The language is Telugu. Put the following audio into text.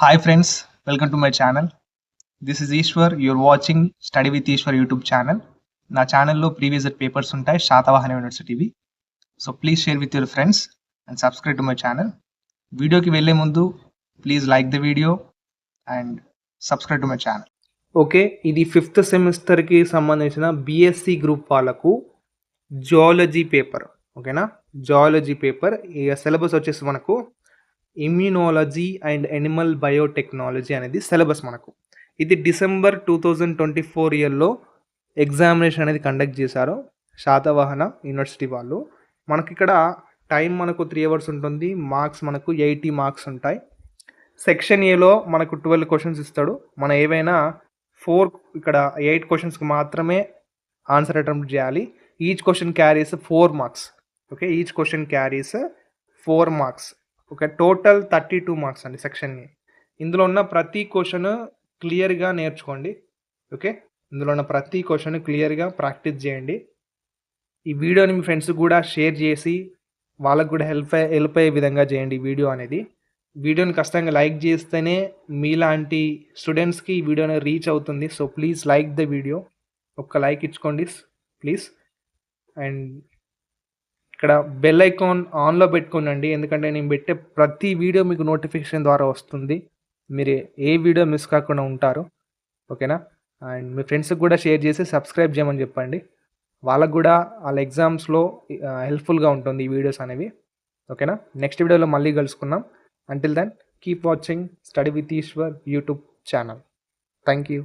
Hi friends, welcome to my channel. This is Ishwar. You're watching Study with Ishwar YouTube channel. నా ఛానల్లో ప్రీవియస్ పేపర్స్ ఉంటాయి శాతవాహన యూనివర్సిటీవి. So please share with your friends and subscribe to my channel. వీడియోకి వెళ్ళే ముందు please like the video and subscribe to my channel. Okay, ఇది 5th సెమిస్టర్కి సంబంధించిన బీఎస్సీ గ్రూప్ వాళ్ళకు జువాలజీ పేపర్. ఓకేనా, జువాలజీ పేపర్. ఇక సిలబస్ వచ్చేసి మనకు ఇమ్యూనాలజీ అండ్ ఎనిమల్ బయోటెక్నాలజీ అనేది సిలబస్. మనకు ఇది December 2024 ఇయర్లో ఎగ్జామినేషన్ అనేది కండక్ట్ చేశారు శాతవాహన యూనివర్సిటీ వాళ్ళు. మనకి ఇక్కడ టైం మనకు 3 hours ఉంటుంది. మార్క్స్ మనకు 80 మార్క్స్ ఉంటాయి. సెక్షన్ ఏలో మనకు 12 క్వశ్చన్స్ ఇస్తాడు. మనం ఏవైనా 8 క్వశ్చన్స్కి మాత్రమే ఆన్సర్ అటెంప్ట్ చేయాలి. Each question carries 4 marks. Okay, each question carries 4 marks. Okay, total 32 marks అండి సెక్షన్ని. ఇందులో ఉన్న ప్రతి క్వశ్చన్ క్లియర్గా నేర్చుకోండి. ఓకే, ఇందులో ఉన్న ప్రతి క్వశ్చన్ క్లియర్గా ప్రాక్టీస్ చేయండి. ఈ వీడియోని మీ ఫ్రెండ్స్కి కూడా షేర్ చేసి వాళ్ళకు కూడా హెల్ప్ అయ్యే విధంగా చేయండి. ఈ వీడియో అనేది వీడియోని ఖచ్చితంగా లైక్ చేస్తేనే మీలాంటి స్టూడెంట్స్కి ఈ వీడియో అనేది రీచ్ అవుతుంది. So please like the video, ఒక్క లైక్ ఇచ్చుకోండి ప్లీజ్. అండ్ ఇక్కడ బెల్ ఐకాన్ ఆన్లో పెట్టుకోనండి, ఎందుకంటే నేను పెట్టే ప్రతి వీడియో మీకు నోటిఫికేషన్ ద్వారా వస్తుంది. మీరు ఏ వీడియో మిస్ కాకుండా ఉంటారు. ఓకేనా, అండ్ మీ ఫ్రెండ్స్కి కూడా షేర్ చేసి సబ్స్క్రైబ్ చేయమని చెప్పండి. వాళ్ళకు కూడా వాళ్ళ ఎగ్జామ్స్లో హెల్ప్ఫుల్గా ఉంటుంది ఈ వీడియోస్ అనేవి. ఓకేనా, నెక్స్ట్ వీడియోలో మళ్ళీ కలుసుకుందాం. Until then keep watching study with Eshwar YouTube channel. Thank you.